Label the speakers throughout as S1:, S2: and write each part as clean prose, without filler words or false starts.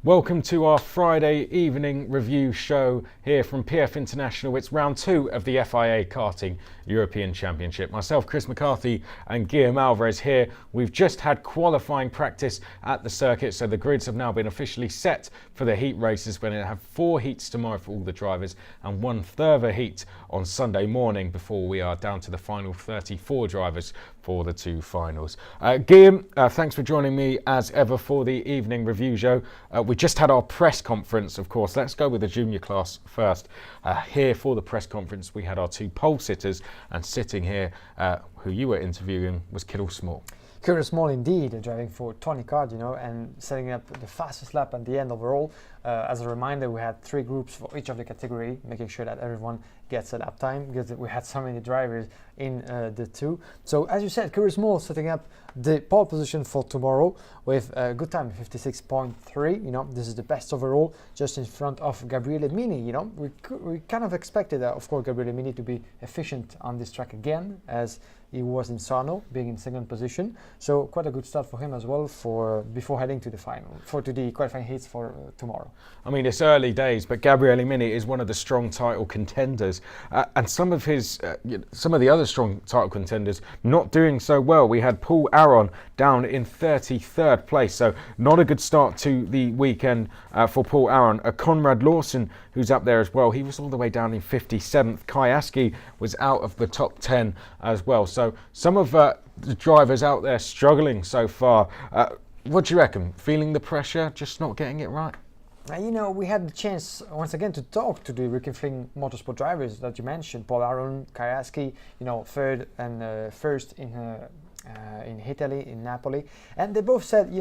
S1: Welcome to our Friday evening review show here from PF International. It's round 2 of the FIA Karting European Championship. Myself, Chris McCarthy, and Guillaume Alvarez here. We've just had qualifying practice at the circuit, so the grids have now been officially set for the heat races. We're going to have 4 heats tomorrow for all the drivers and 1 further heat on Sunday morning before we are down to the final 34 drivers for the 2 finals. Guillaume, thanks for joining me as ever for the evening review show. We just had our press conference, of course. Let's go with the junior class first. Here for the press conference, we had our 2 pole sitters, and sitting here, who you were interviewing, was Kiddo Small.
S2: Kiddo Small indeed, driving for Tony Kart, and setting up the fastest lap at the end overall. As a reminder, we had 3 groups for each of the category, making sure that everyone gets a lap time, because we had so many drivers in the 2. So as you said, Kiddo Small setting up the pole position for tomorrow with a good time, 56.3. This is the best overall, just in front of Gabriele Mini. We kind of expected, of course, Gabriele Mini to be efficient on this track again, as he was in Sarno, being in 2nd position. So quite a good start for him as well before heading to the final, to the qualifying heats for tomorrow.
S1: I mean, it's early days, but Gabriele Mini is one of the strong title contenders, and some of the other strong title contenders not doing so well. We had Paul Aron down in 33rd place, so not a good start to the weekend for Paul Aron. Conrad Lawson, who's up there as well, he was all the way down in 57th. Kai Aski was out of the top 10 as well. So some of the drivers out there struggling so far. What do you reckon? Feeling the pressure, just not getting it right?
S2: We had the chance once again to talk to the Ricky Fling Motorsport drivers that you mentioned, Paul Aron, Kai Aski, 3rd and 1st in Italy, in Napoli, and they both said,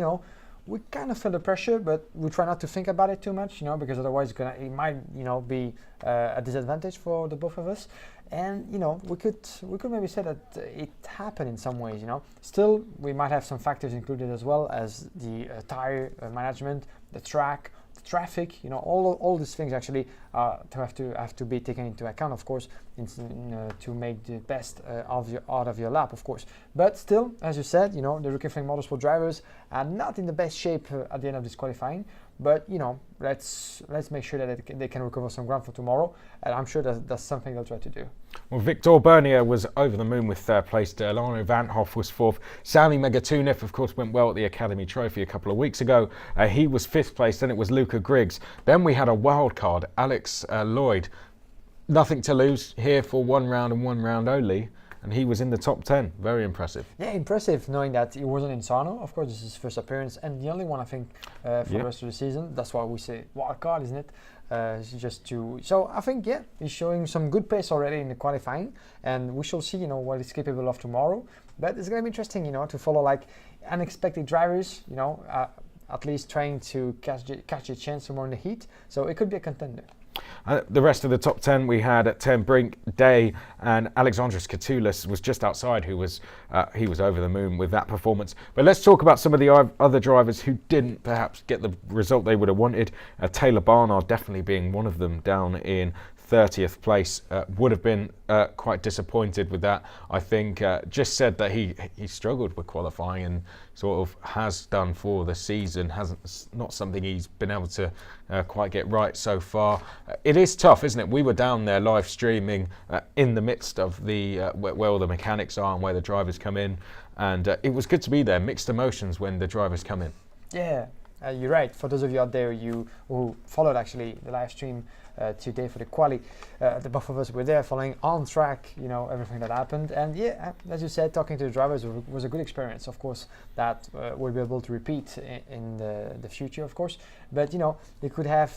S2: we kind of feel the pressure, but we try not to think about it too much, because otherwise it might, be a disadvantage for the both of us. And we could maybe say that it happened in some ways. Still, we might have some factors included as well as the tire management, the track, the traffic. All these things actually have to be taken into account, of course, to make the best out of your lap, of course. But still, as you said, the Ricky Fling Motorsport drivers are not in the best shape at the end of this qualifying. But let's make sure that they can recover some ground for tomorrow, and I'm sure that's something they'll try to do.
S1: Well, Victor Bernier was over the moon with 3rd place. Delano Van Hoff was 4th. Sami Megatunev, of course, went well at the Academy Trophy a couple of weeks ago. He was 5th place. Then it was Luca Griggs. Then we had a wild card, Alex Lloyd. Nothing to lose here for 1 round and 1 round only. And he was in the top 10. Very impressive.
S2: Yeah, impressive, knowing that he wasn't in Sarno. Of course, this is his first appearance and the only one, I think, for the rest of the season. That's why we say wild card, isn't it? So I think, he's showing some good pace already in the qualifying, and we shall see, what he's capable of tomorrow. But it's going to be interesting, to follow unexpected drivers, at least trying to catch a chance more in the heat. So it could be a contender.
S1: The rest of the top 10 we had at 10 Brink, Day, and Alexandros Katoulis was just outside, he was over the moon with that performance. But let's talk about some of the other drivers who didn't perhaps get the result they would have wanted. Taylor Barnard definitely being one of them, down in 30th place. Would have been quite disappointed with that. I think just said that he struggled with qualifying and sort of has done for the season. Not something he's been able to quite get right so far. It is tough, isn't it? We were down there live streaming in the midst of the where all the mechanics are and where the drivers come in, and it was good to be there. Mixed emotions when the drivers come in.
S2: Yeah. You're right. For those of you out there who followed actually the live stream today for the quali, the both of us were there following on track, everything that happened. And as you said, talking to the drivers was a good experience. Of course, that we'll be able to repeat in the future, of course. But they could have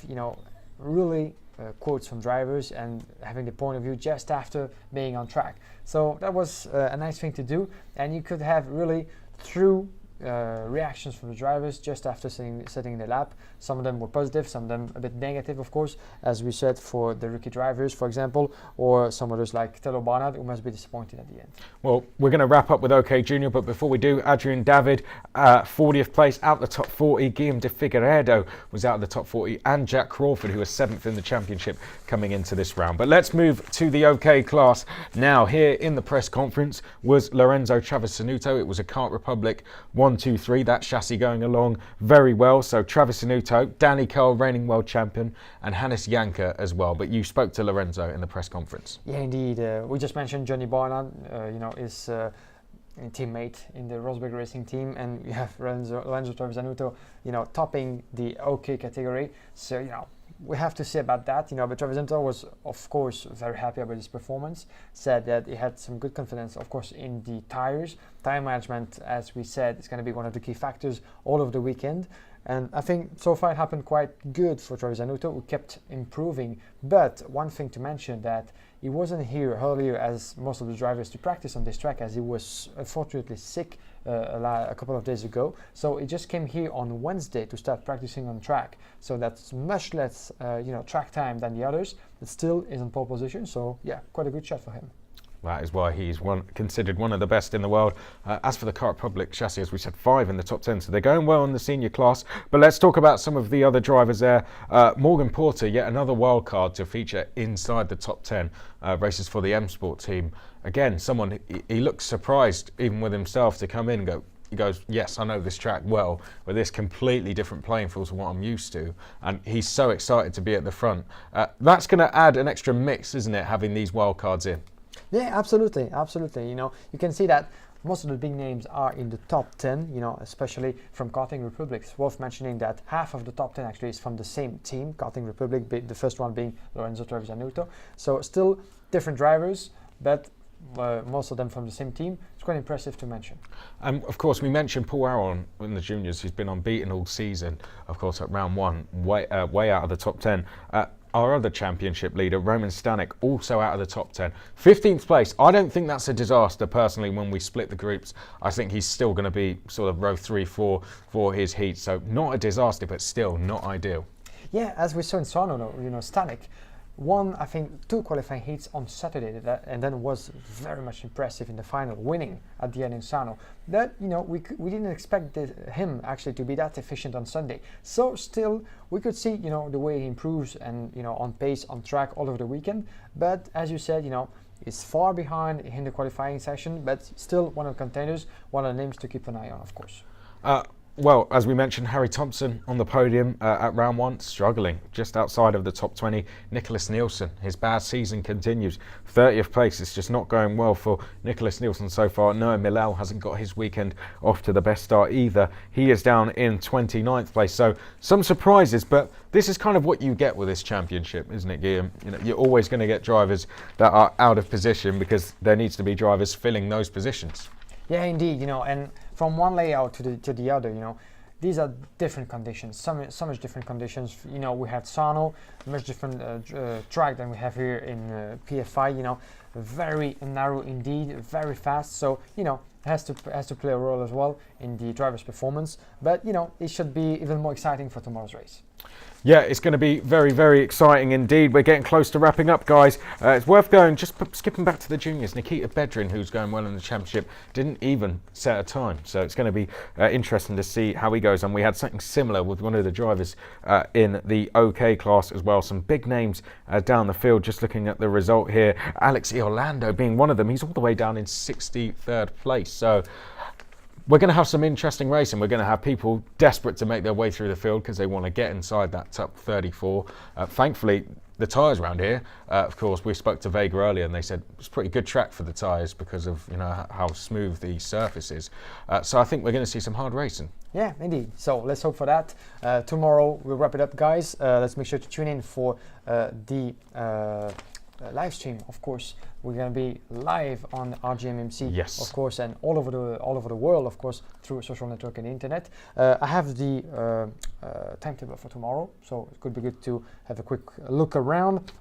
S2: really quotes from drivers and having the point of view just after being on track. So that was a nice thing to do, and you could have really through reactions from the drivers just after setting the lap. Some of them were positive, some of them a bit negative, of course, as we said, for the rookie drivers, for example, or some others like Tello Barnard, who must be disappointed at the end.
S1: Well, we're going to wrap up with OK Junior, but before we do, Adrian David, 40th place, out the top 40. Guillaume de Figueiredo was out of the top 40, and Jack Crawford, who was 7th in the championship coming into this round. But let's move to the OK class now. Here in the press conference was Lorenzo Chavez-Sanuto. It was a Kart Republic 1 1, 2, 3, that chassis going along very well. So Travis Inuto, Danny Cole, reigning world champion, and Hannes Janker as well. But you spoke to Lorenzo in the press conference.
S2: Yeah, indeed. We just mentioned Johnny Barnard, is teammate in the Rosberg Racing team, and you have Lorenzo Trevisanuto, topping the OK category. So, we have to see about that, but Trevisanuto was, of course, very happy about his performance, said that he had some good confidence, of course, in the tires. Tire management, as we said, is going to be one of the key factors all over the weekend. And I think so far it happened quite good for Trevisanuto, who kept improving. But one thing to mention, that he wasn't here earlier as most of the drivers to practice on this track, as he was unfortunately sick a couple of days ago. So he just came here on Wednesday to start practicing on track. So that's much less track time than the others, but still is in pole position. So yeah, quite a good shot for him.
S1: That is why he's considered one of the best in the world. As for the Kart Public chassis, as we said, 5 in the top 10, so they're going well in the senior class. But let's talk about some of the other drivers there. Morgan Porter, yet another wild card to feature inside the top 10, races for the M Sport team. Again, someone, he looks surprised even with himself to come in and go. He goes, yes, I know this track well, with this completely different playing field to what I'm used to. And he's so excited to be at the front. That's going to add an extra mix, isn't it, having these wild cards in?
S2: Yeah, absolutely. You can see that most of the big names are in the top 10, especially from Karting Republic. It's worth mentioning that half of the top 10 actually is from the same team, Karting Republic, the first one being Lorenzo Trevisanuto. So still different drivers, but most of them from the same team. It's quite impressive to mention.
S1: Of course, we mentioned Paul Aron in the juniors, who's been unbeaten all season, of course, at round 1, way out of the top 10. Our other championship leader, Roman Stanek, also out of the top 10. 15th place, I don't think that's a disaster personally when we split the groups. I think he's still going to be sort of row 3, 4 for his heat. So not a disaster, but still not ideal.
S2: Yeah, as we saw in Sarno, Stanek won, I think, 2 qualifying heats on Saturday, and then was very much impressive in the final, winning at the end in Sarno. That, we didn't expect him actually to be that efficient on Sunday. So still, we could see, the way he improves and, on pace, on track all over the weekend. But as you said, he's far behind in the qualifying session, but still one of the contenders, one of the names to keep an eye on, of course.
S1: Well, as we mentioned, Harry Thompson on the podium at round 1, struggling just outside of the top 20. Nicolas Nielsen, his bad season continues. 30th place, it's just not going well for Nicolas Nielsen so far. Noah Milal hasn't got his weekend off to the best start either. He is down in 29th place. So some surprises, but this is kind of what you get with this championship, isn't it, Guillaume? You're always going to get drivers that are out of position because there needs to be drivers filling those positions.
S2: Yeah, indeed, and from one layout to the other, these are different conditions, so much different conditions. We had Sarno, much different track than we have here in PFI. Very narrow indeed, very fast. So has to play a role as well in the driver's performance. But it should be even more exciting for tomorrow's race.
S1: Yeah, it's going to be very, very exciting indeed. We're getting close to wrapping up, guys. It's worth going, just skipping back to the juniors. Nikita Bedrin, who's going well in the championship, didn't even set a time. So it's going to be interesting to see how he goes. And we had something similar with one of the drivers in the OK class as well. Some big names down the field, just looking at the result here. Alex Orlando being one of them. He's all the way down in 63rd place. So we're going to have some interesting racing. We're going to have people desperate to make their way through the field because they want to get inside that top 34. Thankfully, the tyres around here, of course, we spoke to Vega earlier and they said it's a pretty good track for the tyres because of how smooth the surface is. So I think we're going to see some hard racing.
S2: Yeah, indeed. So let's hope for that. Tomorrow we'll wrap it up, guys. Let's make sure to tune in for the live stream, of course. We're going to be live on RGMMC,
S1: yes,
S2: of course, and all over the world, of course, through social network and the internet. I have the timetable for tomorrow, so it could be good to have a quick look around.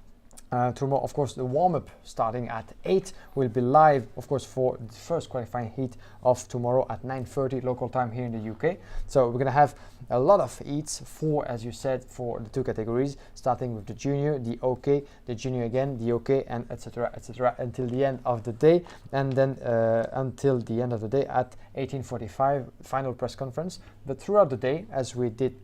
S2: Tomorrow, of course, the warm-up starting at 8 will be live, of course, for the first qualifying heat of tomorrow at 9:30 local time here in the UK. So we're going to have a lot of heats as you said, for the 2 categories, starting with the junior, the OK, the junior again, the OK, and etc., until the end of the day. And then until the end of the day at 18:45, final press conference. But throughout the day, as we did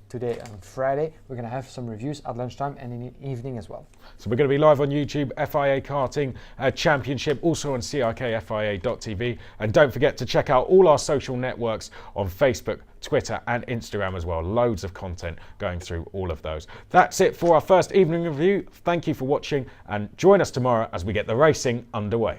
S2: today on Friday. We're going to have some reviews at lunchtime and in the evening as well.
S1: So we're going to be live on YouTube, FIA Karting Championship, also on CIKFIA.tv. And don't forget to check out all our social networks on Facebook, Twitter and Instagram as well. Loads of content going through all of those. That's it for our first evening review. Thank you for watching and join us tomorrow as we get the racing underway.